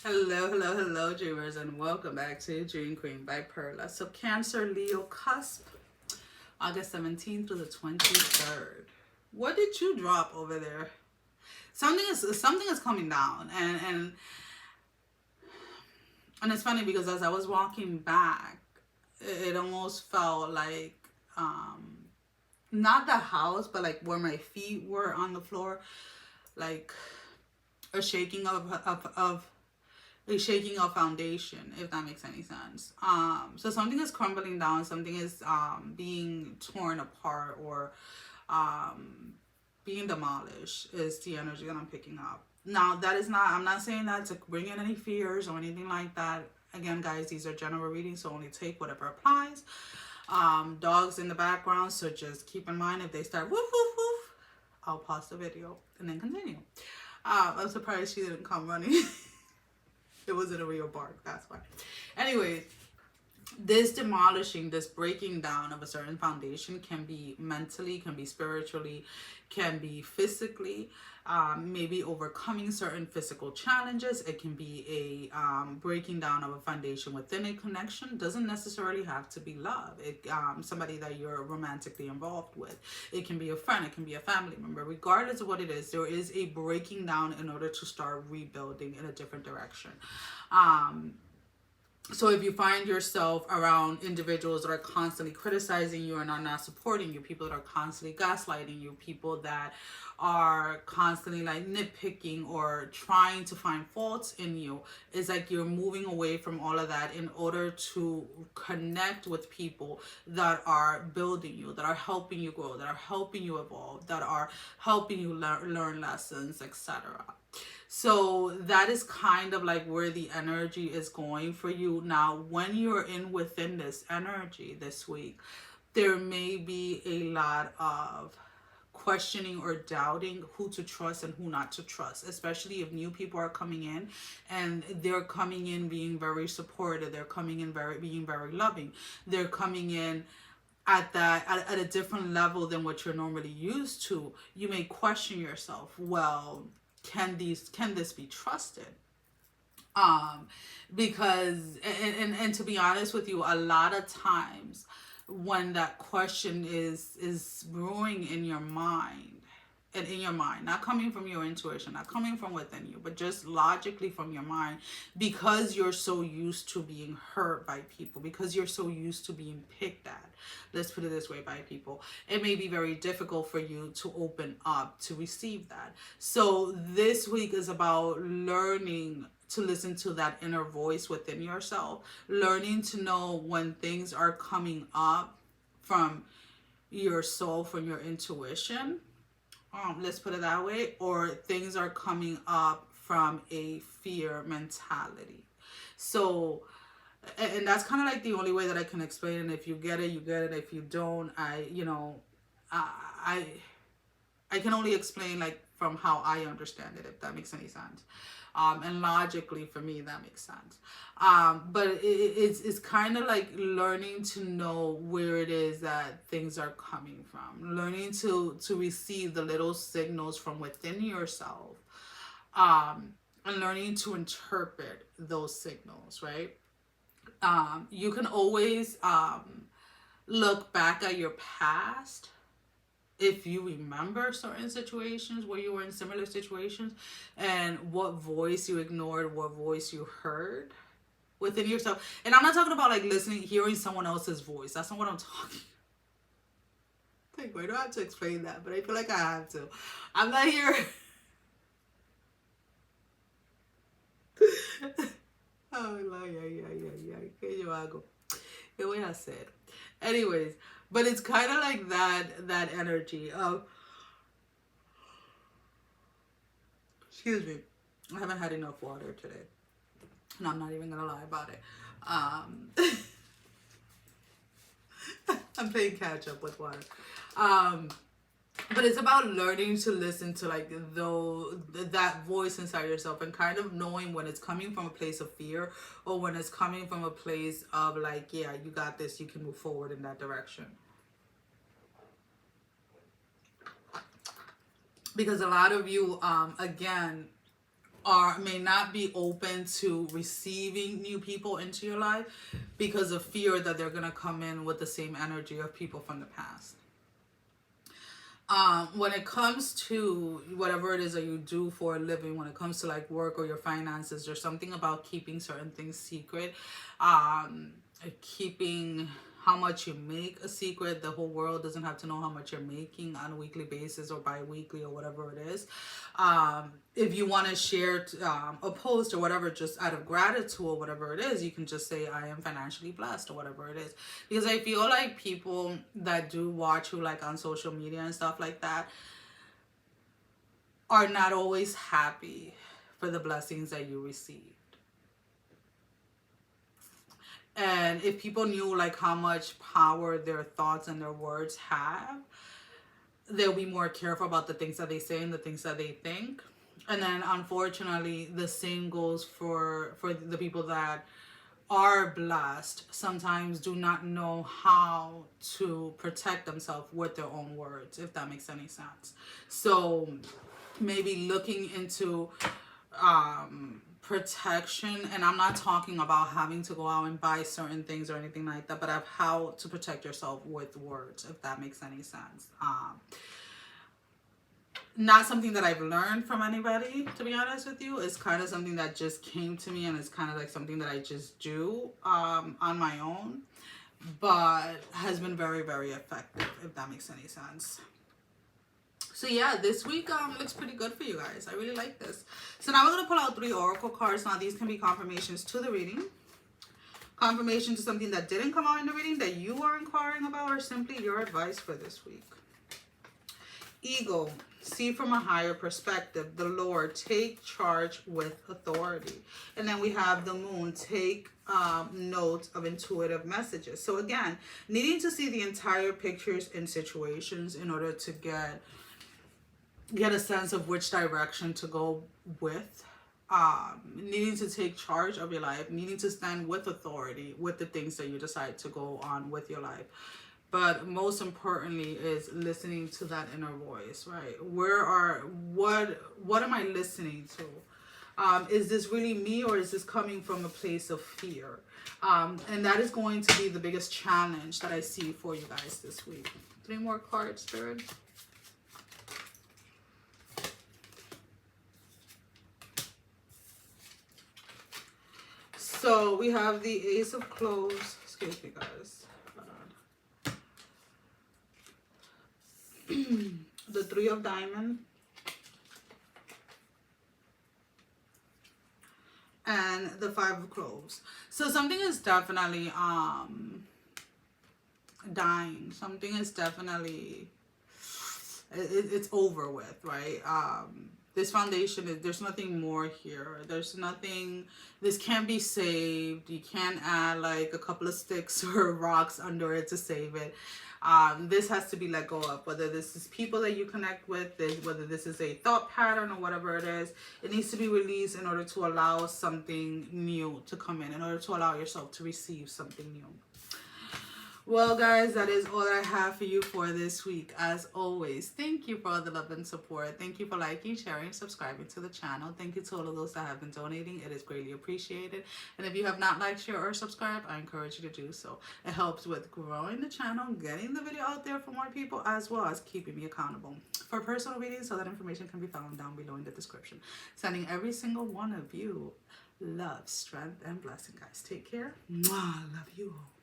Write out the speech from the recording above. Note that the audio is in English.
Hello, hello, hello, dreamers, and welcome back to Dream Queen by Perla. So, Cancer, Leo, Cusp, August 17th through the 23rd. What did you drop over there? Something is coming down, and it's funny because as I was walking back, it almost felt like not the house, but like where my feet were on the floor, like a shaking of a shaking of foundation, if that makes any sense. So something is crumbling down, something is being torn apart, or being demolished is the energy that I'm picking up. Now, that is not, I'm not saying that to bring in any fears or anything like that. Again, guys, these are general readings, so only take whatever applies. Dogs in the background, so just keep in mind if they start woof woof woof, I'll pause the video and then continue. I'm surprised she didn't come running. It wasn't a real bark, that's why. Anyways, this demolishing, this breaking down of a certain foundation can be mentally, can be spiritually, can be physically, maybe overcoming certain physical challenges. It can be a breaking down of a foundation within a connection. Doesn't necessarily have to be love. Somebody that you're romantically involved with. It can be a friend. It can be a family member. Regardless of what it is, there is a breaking down in order to start rebuilding in a different direction. So if you find yourself around individuals that are constantly criticizing you and are not supporting you, people that are constantly gaslighting you, people that are constantly like nitpicking or trying to find faults in you, it's like you're moving away from all of that in order to connect with people that are building you, that are helping you grow, that are helping you evolve, that are helping you learn lessons, etc. So that is kind of like where the energy is going for you. Now, when you're in within this energy this week, there may be a lot of questioning or doubting who to trust and who not to trust, especially if new people are coming in and they're coming in being very supportive, they're coming in being very loving, they're coming in at a different level than what you're normally used to. You may question yourself, well, can this be trusted? Because and to be honest with you, a lot of times when that question is brewing in your mind, and in your mind, not coming from your intuition, not coming from within you, but just logically from your mind, because you're so used to being hurt by people, because you're so used to being picked at, let's put it this way, by people, it may be very difficult for you to open up to receive that. So this week is about learning to listen to that inner voice within yourself, learning to know when things are coming up from your soul, from your intuition, let's put it that way, or things are coming up from a fear mentality. So, and that's kind of like the only way that I can explain it. If you get it, you get it. If you don't, I I can only explain like from how I understand it, if that makes any sense. And logically, for me, that makes sense. But it's kind of like learning to know where it is that things are coming from, learning to receive the little signals from within yourself, and learning to interpret those signals, right? You can always look back at your past if you remember certain situations where you were in similar situations and what voice you ignored, what voice you heard within yourself. And I'm not talking about like listening, hearing someone else's voice. That's not what I'm talking about. Like, why do I have to explain that? But I feel like I have to. I'm not here. Oh, ay. ¿Qué yo hago? ¿Qué voy a hacer? Anyways, but it's kind of like that energy of, excuse me, I haven't had enough water today, and I'm not even gonna lie about it. I'm playing catch up with water. But it's about learning to listen to like that voice inside yourself, and kind of knowing when it's coming from a place of fear or when it's coming from a place of like, yeah, you got this, you can move forward in that direction. Because a lot of you, again, may not be open to receiving new people into your life because of fear that they're going to come in with the same energy of people from the past. When it comes to whatever it is that you do for a living, when it comes to like work or your finances, there's something about keeping certain things secret, keeping how much you make a secret. The whole world doesn't have to know how much you're making on a weekly basis or bi-weekly or whatever it is. If you want to share a post or whatever, just out of gratitude or whatever it is, you can just say, I am financially blessed or whatever it is. Because I feel like people that do watch you like on social media and stuff like that are not always happy for the blessings that you receive. And if people knew like how much power their thoughts and their words have, they'll be more careful about the things that they say and the things that they think. And then unfortunately, the same goes for the people that are blessed, sometimes do not know how to protect themselves with their own words, if that makes any sense. So maybe looking into protection, and I'm not talking about having to go out and buy certain things or anything like that, but of how to protect yourself with words, if that makes any sense. Not something that I've learned from anybody, to be honest with you. It's kind of something that just came to me, and it's kind of like something that I just do on my own, but has been very, very effective, if that makes any sense. So yeah, this week looks pretty good for you guys. I really like this. So now we're going to pull out 3 oracle cards. Now these can be confirmations to the reading, confirmation to something that didn't come out in the reading that you are inquiring about, or simply your advice for this week. Ego, see from a higher perspective. The Lord, take charge with authority. And then we have the Moon, take note of intuitive messages. So again, needing to see the entire pictures in situations in order to get a sense of which direction to go with, needing to take charge of your life, needing to stand with authority with the things that you decide to go on with your life. But most importantly is listening to that inner voice, right? What am I listening to? Is this really me, or is this coming from a place of fear? And that is going to be the biggest challenge that I see for you guys this week. 3 more cards, Spirit. So we have the Ace of Clubs. Excuse me, guys. The 3 of Diamonds. And the 5 of Clubs. So something is definitely dying. Something is definitely, it's over with, right? This foundation, there's nothing more here. There's nothing, this can't be saved. You can't add like a couple of sticks or rocks under it to save it. This has to be let go of, whether this is people that you connect with, whether this is a thought pattern or whatever it is. It needs to be released in order to allow something new to come in order to allow yourself to receive something new. Well, guys, that is all I have for you for this week. As always, thank you for all the love and support. Thank you for liking, sharing, subscribing to the channel. Thank you to all of those that have been donating. It is greatly appreciated. And if you have not liked, share, or subscribed, I encourage you to do so. It helps with growing the channel, getting the video out there for more people, as well as keeping me accountable. For personal readings, so that information can be found down below in the description. Sending every single one of you love, strength, and blessing, guys. Take care. Mwah, love you all.